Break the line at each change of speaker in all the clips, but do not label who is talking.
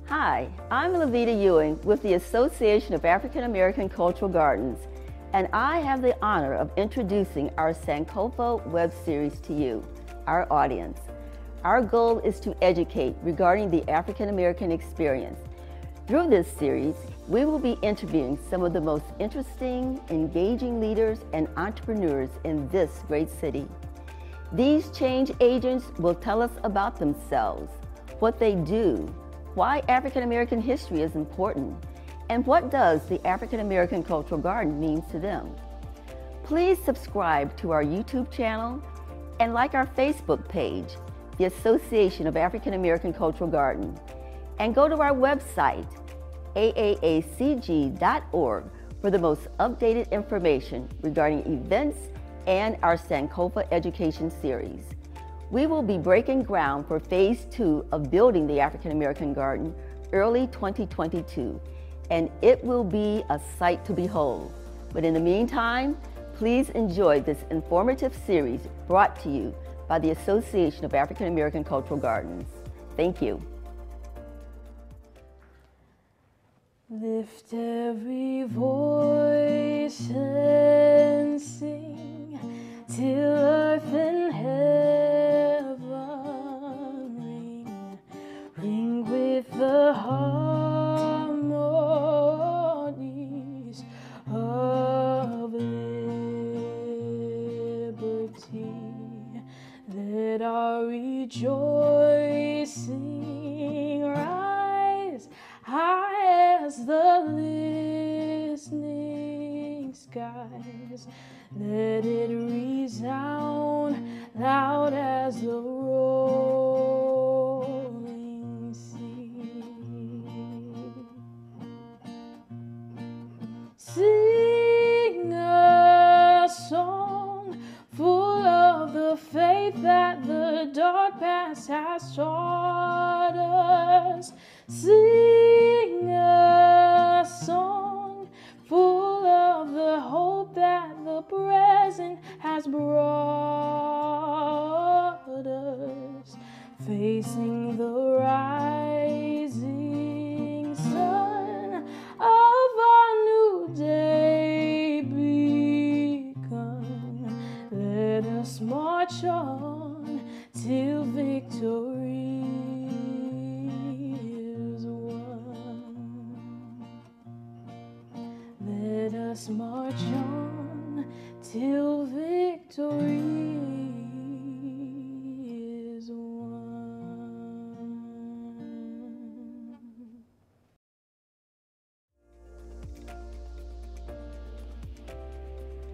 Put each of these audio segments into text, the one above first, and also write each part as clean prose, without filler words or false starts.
Hi, I'm LAVITA Ewing with the Association of African American Cultural Gardens, and I have the honor of introducing our Sankofa Web Series to you, our audience. Our goal is to educate regarding the African American experience. Through this series, we will be interviewing some of the most interesting, engaging leaders and entrepreneurs in this great city. These change agents will tell us about themselves, what they do, why African American history is important, and what does the African American Cultural Garden mean to them. Please subscribe to our YouTube channel and like our Facebook page, the Association of African American Cultural Garden, and go to our website, AAACG.org, for the most updated information regarding events and our Sankofa Education Series. We will be breaking ground for Phase 2 of building the African American Garden early 2022, and it will be a sight to behold. But in the meantime, please enjoy this informative series brought to you by the Association of African American Cultural Gardens. Thank you.
Lift every voice and sing till earth and heaven ring with the harmonies of liberty. Let our rejoicing rise high as the listening skies. Let it resound loud as the rolling sea. Sing a song full of the faith that the dark past has taught us. Sing a song full of the hope that the present has brought us, facing the rising sun of our new day begun. Let us march on till victory is won. Let us march on till victory is won.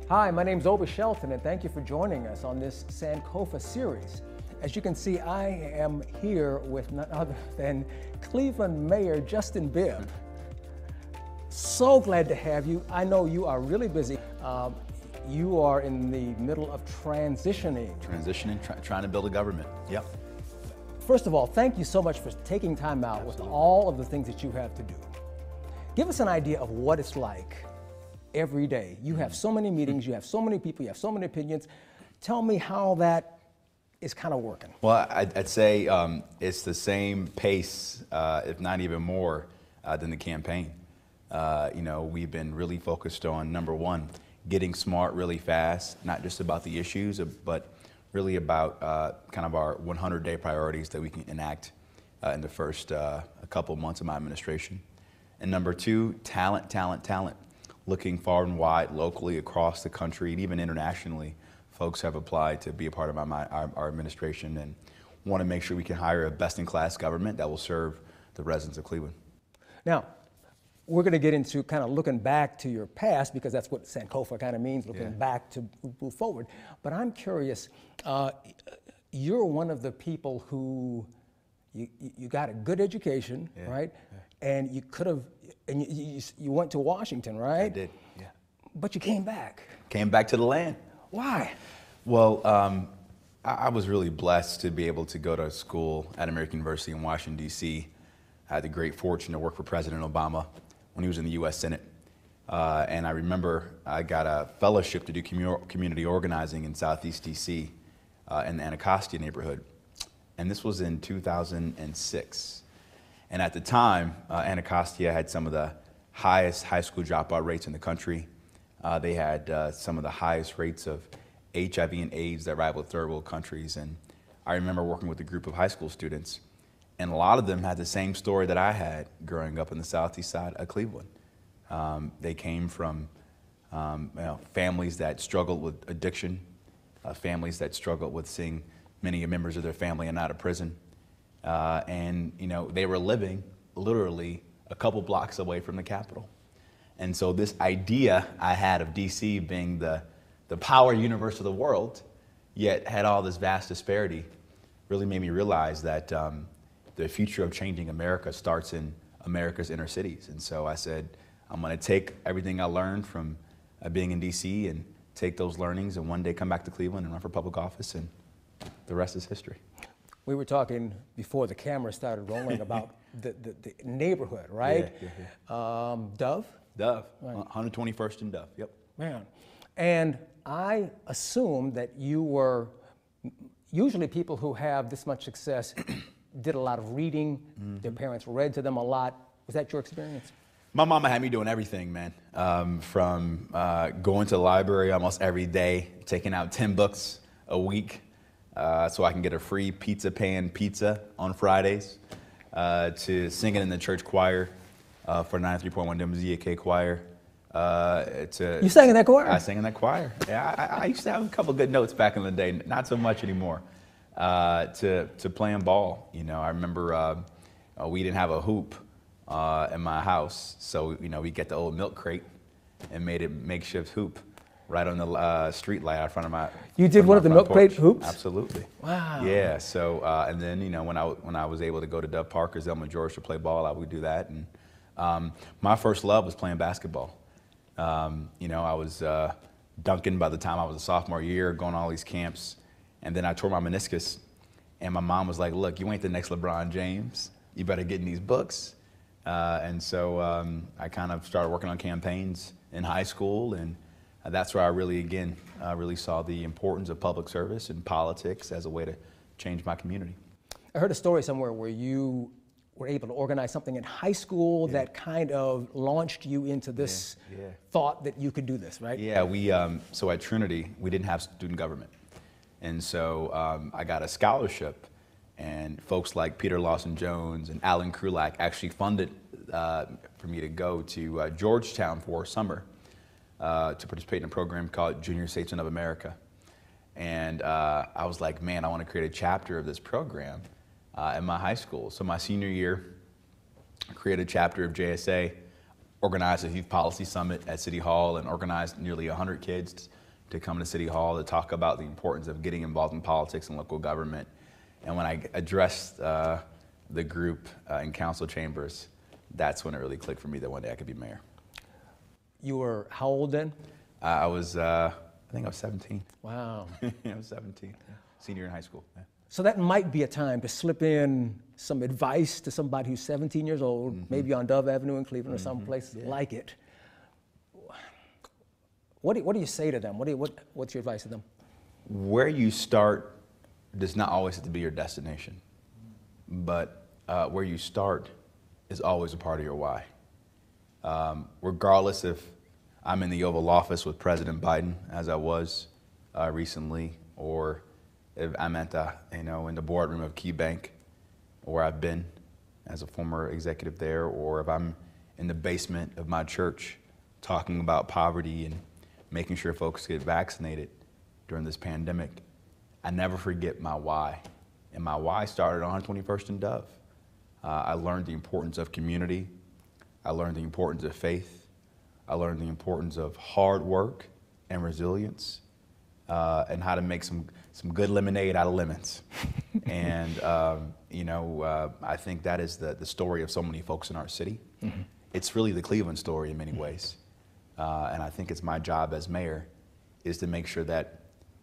Hi, my name is Obie Shelton, and thank you for joining us on this Sankofa series. As you can see, I am here with none other than Cleveland Mayor Justin Bibb. So glad to have you. I know you are really busy. You are in the middle of transitioning.
Trying to build a government. Yep.
First of all, thank you so much for taking time out with all of the things that you have to do. Give us an idea of what it's like every day. You have so many meetings, you have so many people, you have so many opinions. Tell me how that is kind of working.
Well, I'd say it's the same pace, if not even more, than the campaign. You know, we've been really focused on, number one, getting smart really fast, not just about the issues, but really about kind of our 100-day priorities that we can enact in the first a couple months of my administration. And number two, talent, talent, talent. Looking far and wide, locally, across the country, and even internationally, folks have applied to be a part of our administration and want to make sure we can hire a best-in-class government that will serve the residents of Cleveland.
Now, we're going to get into kind of looking back to your past, because that's what Sankofa kind of means, looking back to move forward. But I'm curious, you're one of the people who, you got a good education, right? Yeah. And you could have, and you went to Washington, right?
I did, yeah.
But you came back.
Came back to the land.
Why?
Well, I was really blessed to be able to go to school at American University in Washington, D.C. I had the great fortune to work for President Obama when he was in the U.S. Senate. And I remember I got a fellowship to do community organizing in Southeast D.C. In the Anacostia neighborhood. And this was in 2006. And at the time, Anacostia had some of the highest high school dropout rates in the country. They had some of the highest rates of HIV and AIDS that rivaled third world countries. And I remember working with a group of high school students, and a lot of them had the same story that I had growing up in the southeast side of Cleveland. They came from families that struggled with addiction, families that struggled with seeing many members of their family and out of prison. And they were living literally a couple blocks away from the Capitol. And so this idea I had of DC being the power universe of the world, yet had all this vast disparity, really made me realize that the future of changing America starts in America's inner cities. And so I said, I'm going to take everything I learned from being in DC and take those learnings and one day come back to Cleveland and run for public office, and the rest is history.
We were talking before the camera started rolling about the neighborhood, right?
Yeah.
Dove?
Dove,
Right.
121st and Dove, yep.
Man. And I assume that you were, usually people who have this much success did a lot of reading, their parents read to them a lot. Was that your experience?
My mama had me doing everything, man. From going to the library almost every day, taking out 10 books a week so I can get a free pizza on Fridays, to singing in the church choir for 93.1 WZAK choir.
You sang in that choir?
I sang in that choir. Yeah, I used to have a couple good notes back in the day, not so much anymore. To playing ball, I remember we didn't have a hoop in my house, so we get the old milk crate and made a makeshift hoop right on the street light out front of my.
You did one of the milk crate hoops?
Absolutely.
Wow.
Yeah. So and then when I was able to go to Dove Park or Zelma George to play ball, I would do that. And my first love was playing basketball. I was dunking by the time I was a sophomore year, going to all these camps, and then I tore my meniscus, and my mom was like, "Look, you ain't the next LeBron James. You better get in these books." And so I kind of started working on campaigns in high school, and that's where I really saw the importance of public service and politics as a way to change my community.
I heard a story somewhere where you were able to organize something in high school that kind of launched you into this thought that you could do this, right?
Yeah, so at Trinity, we didn't have student government. And so I got a scholarship, and folks like Peter Lawson Jones and Alan Krulak actually funded for me to go to Georgetown for a summer to participate in a program called Junior Statesmen of America. And I was like, man, I want to create a chapter of this program in my high school. So my senior year, I created a chapter of JSA, organized a youth policy summit at City Hall, and organized nearly 100 kids to come to City Hall to talk about the importance of getting involved in politics and local government. And when I addressed the group in council chambers, that's when it really clicked for me that one day I could be mayor.
You were how old then?
I think I was 17.
Wow.
I was 17, senior in high school. Yeah.
So that might be a time to slip in some advice to somebody who's 17 years old, maybe on Dove Avenue in Cleveland or someplace like it. What do you say to them? What's your advice to them?
Where you start does not always have to be your destination, but where you start is always a part of your why. Regardless if I'm in the Oval Office with President Biden, as I was recently, or if I'm at the, in the boardroom of KeyBank, or I've been as a former executive there, or if I'm in the basement of my church talking about poverty and making sure folks get vaccinated during this pandemic, I never forget my why. And my why started on 121st and Dove. I learned the importance of community. I learned the importance of faith. I learned the importance of hard work and resilience, and how to make some good lemonade out of lemons. And I think that is the story of so many folks in our city. It's really the Cleveland story in many ways. And I think it's my job as mayor is to make sure that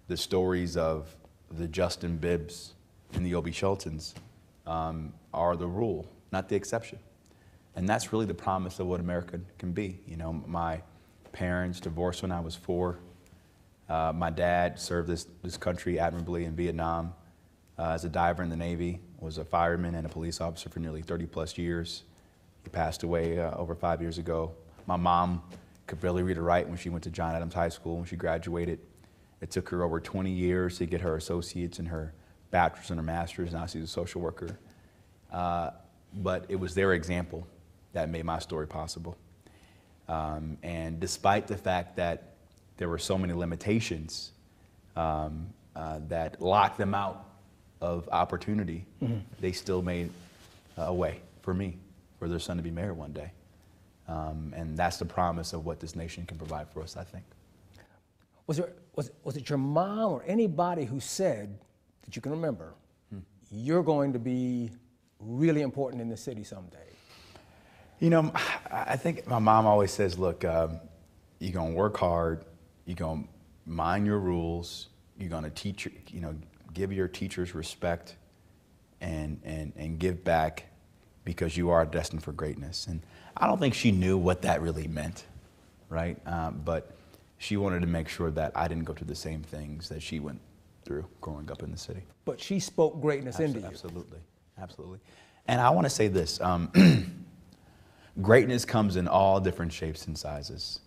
the stories of the Justin Bibbs and the Obie Sheltons are the rule, not the exception. And that's really the promise of what America can be. My parents divorced when I was 4. My dad served this country admirably in Vietnam. as a diver in the Navy, was a fireman and a police officer for nearly 30+ years. He passed away over 5 years ago. My mom could barely read or write when she went to John Adams High School when she graduated. It took her over 20 years to get her associates and her bachelor's and her master's. Now she's a social worker. But it was their example that made my story possible. And despite the fact that there were so many limitations that locked them out of opportunity, they still made a way for me, for their son to be mayor one day. And that's the promise of what this nation can provide for us, I think.
Was it your mom or anybody who said, that you can remember, you're going to be really important in the city someday?
You know, I think my mom always says, look, you're going to work hard, you're going to mind your rules, you're going to teach, give your teachers respect and give back because you are destined for greatness. And I don't think she knew what that really meant, right? But she wanted to make sure that I didn't go through the same things that she went through growing up in the city.
But she spoke greatness into you.
Absolutely, absolutely. And I want to say this, greatness comes in all different shapes and sizes.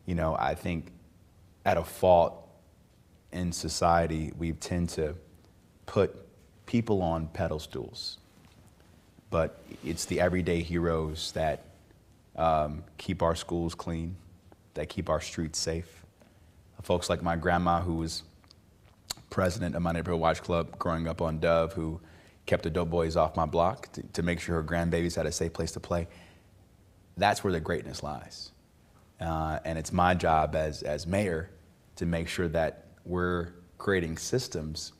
I think at a fault in society, we tend to put people on pedestals, but it's the everyday heroes that keep our schools clean, that keep our streets safe. Folks like my grandma, who was president of my neighborhood watch club growing up on Dove, who kept the dope boys off my block to make sure her grandbabies had a safe place to play. That's where the greatness lies. And it's my job as mayor to make sure that we're creating systems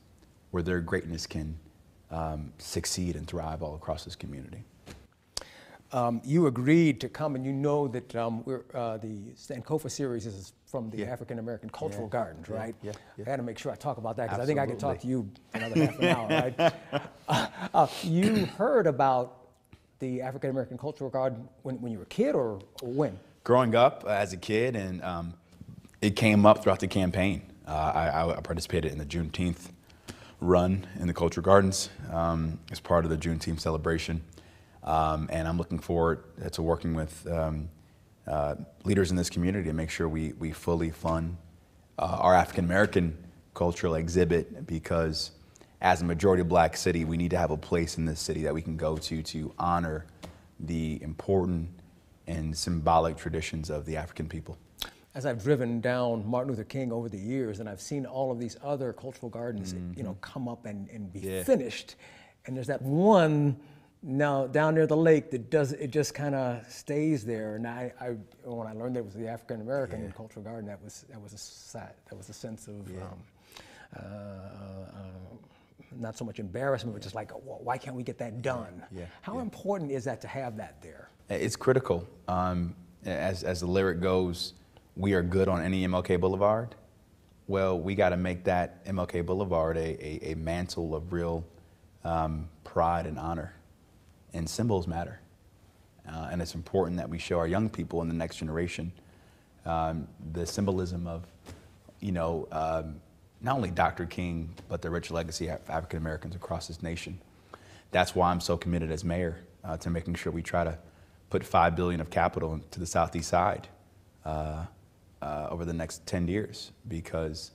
where their greatness can succeed and thrive all across this community.
You agreed to come, and you know that the Sankofa series is from the African American Cultural Gardens, right?
Yeah.
I had to make sure I talk about that because I think I could talk to you for another half an hour, right? You heard about the African American Cultural Garden when you were a kid, or when?
Growing up as a kid, and it came up throughout the campaign. I participated in the Juneteenth run in the Cultural Gardens as part of the Juneteenth celebration. And I'm looking forward to working with leaders in this community to make sure we fully fund our African American cultural exhibit, because as a majority Black city, we need to have a place in this city that we can go to honor the important and symbolic traditions of the African people.
As I've driven down Martin Luther King over the years, and I've seen all of these other cultural gardens, come up and be finished, and there's that one now down near the lake that it just kind of stays there. And when I learned that it was the African American Cultural Garden, that was a sense of not so much embarrassment, but just like, why can't we get that done? How important is that to have that there?
It's critical. As the lyric goes, we are good on any MLK Boulevard. Well, we got to make that MLK Boulevard a mantle of real pride and honor. And symbols matter. And it's important that we show our young people in the next generation the symbolism of, not only Dr. King, but the rich legacy of African Americans across this nation. That's why I'm so committed as mayor to making sure we try to put $5 billion of capital to the southeast side over the next 10 years, because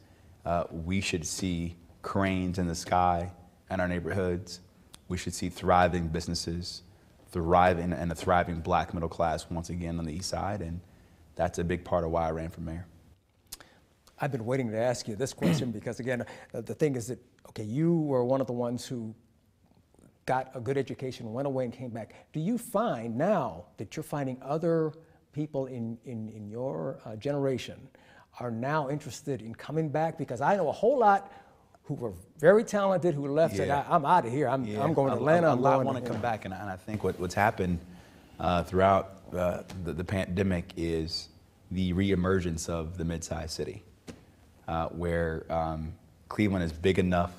we should see cranes in the sky in our neighborhoods. We should see thriving businesses, thriving and a thriving Black middle class once again on the east side, and that's a big part of why I ran for mayor.
I've been waiting to ask you this question because, again, the thing is that, okay, you were one of the ones who got a good education, went away and came back. Do you find now that you're finding other people in your generation are now interested in coming back? Because I know a whole lot who were very talented, who left, said, I'm out of here, I'm going to Atlanta.
A lot want to come back, and I think what's happened throughout the pandemic is the reemergence of the mid-sized city, where Cleveland is big enough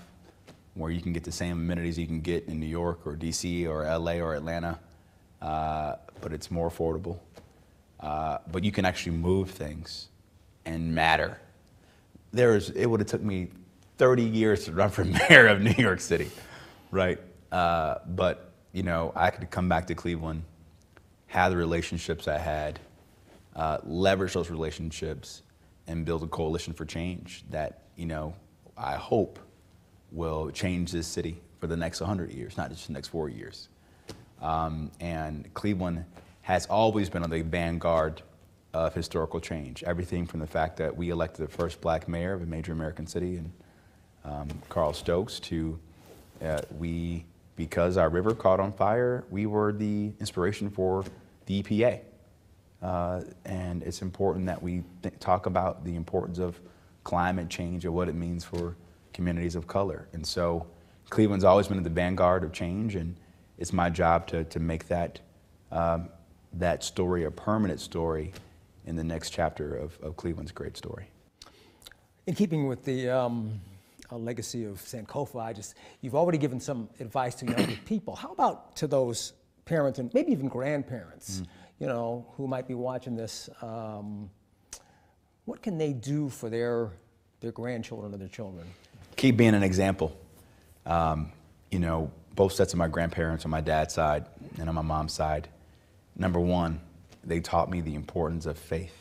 where you can get the same amenities you can get in New York or DC or LA or Atlanta, but it's more affordable. But you can actually move things and matter. It would have took me 30 years to run for mayor of New York City, right? But, you know, I could come back to Cleveland, have the relationships I had, leverage those relationships, and build a coalition for change that, you know, I hope will change this city for the next 100 years, not just the next 4 years. And Cleveland has always been on the vanguard of historical change. Everything from the fact that we elected the first black mayor of a major American city, and Carl Stokes, to because our river caught on fire, we were the inspiration for the EPA. And it's important that we talk about the importance of climate change and what it means for communities of color. And so Cleveland's always been at the vanguard of change, and it's my job to make that, that story a permanent story in the next chapter of Cleveland's great story.
In keeping with the legacy of Sankofa, you've already given some advice to younger people. How about to those parents and maybe even grandparents, you know, who might be watching this? What can they do for their grandchildren or their children?
Keep being an example. You know, both sets of my grandparents on my dad's side and on my mom's side, number one, they taught me the importance of faith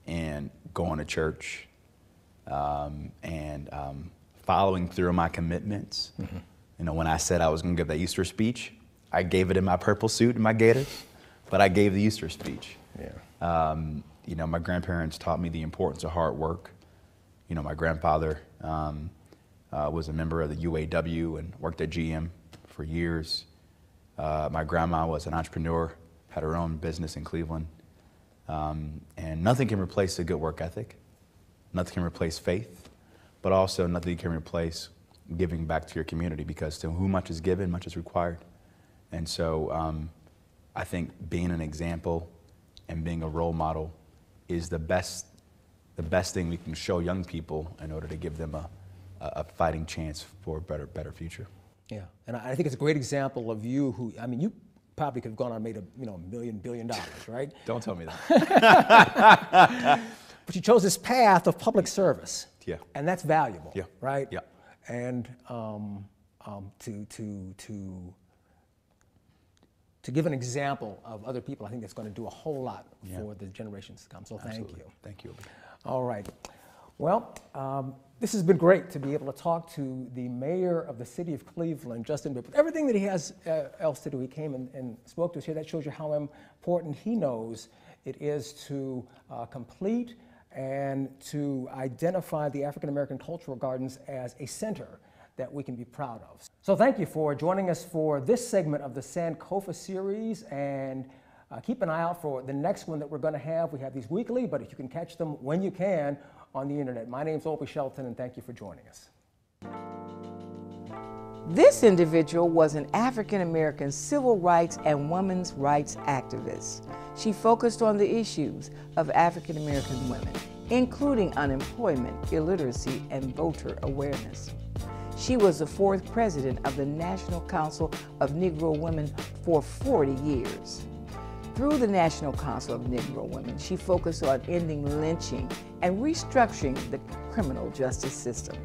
and going to church, and following through on my commitments. You know, when I said I was going to give that Easter speech, I gave it in my purple suit and my gaiters, but I gave the Easter speech. You know, my grandparents taught me the importance of hard work. You know, my grandfather was a member of the UAW and worked at GM for years. My grandma was an entrepreneur, had her own business in Cleveland. And nothing can replace a good work ethic. Nothing can replace faith, but also nothing can replace giving back to your community, because to whom much is given, much is required. And so I think being an example and being a role model is the best thing we can show young people in order to give them a fighting chance for a better future.
Yeah, and I think it's a great example of you who, I mean, you probably could have gone on and made $1 billion, right?
Don't tell me that.
But you chose this path of public service.
Yeah.
And that's valuable,
yeah.
right?
Yeah.
And to give an example of other people, I think that's going to do a whole lot for the generations to come. So thank you.
Thank you, Obie.
All right. Well, this has been great to be able to talk to the mayor of the city of Cleveland, Justin Bibb. With everything that he has else to do, he came and spoke to us here. That shows you how important he knows it is to complete and to identify the African American Cultural Gardens as a center that we can be proud of. So thank you for joining us for this segment of the Sankofa series, and keep an eye out for the next one that we're going to have. We have these weekly, but if you can catch them when you can on the internet. My name's Obie Shelton, and thank you for joining us.
This individual was an African American civil rights and women's rights activist. She focused on the issues of African American women, including unemployment, illiteracy, and voter awareness. She was the 4th president of the National Council of Negro Women for 40 years. Through the National Council of Negro Women, she focused on ending lynching and restructuring the criminal justice system.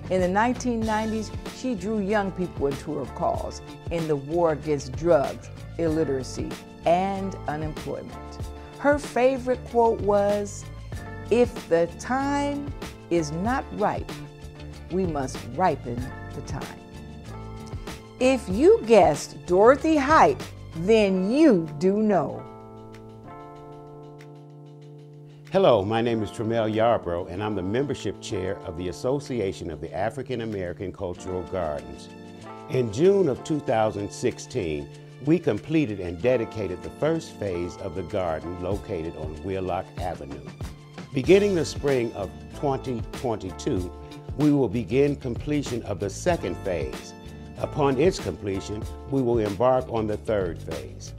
In the 1990s, she drew young people into her cause in the war against drugs, illiteracy, and unemployment. Her favorite quote was, "If the time is not ripe, we must ripen the time." If you guessed Dorothy Height, then you do know.
Hello, my name is TREMELLYARBROUGH, and I'm the membership chair of the Association of the African American Cultural Gardens. In June of 2016, we completed and dedicated the first phase of the garden located on Wheelock Avenue. Beginning the spring of 2022, we will begin completion of the second phase. Upon its completion, we will embark on the third phase.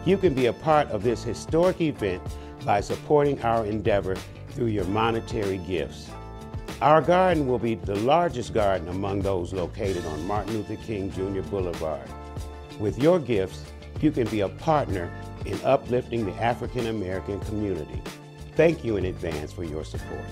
You can be a part of this historic event by supporting our endeavor through your monetary gifts. Our garden will be the largest garden among those located on Martin Luther King Jr. Boulevard. With your gifts, you can be a partner in uplifting the African American community. Thank you in advance for your support.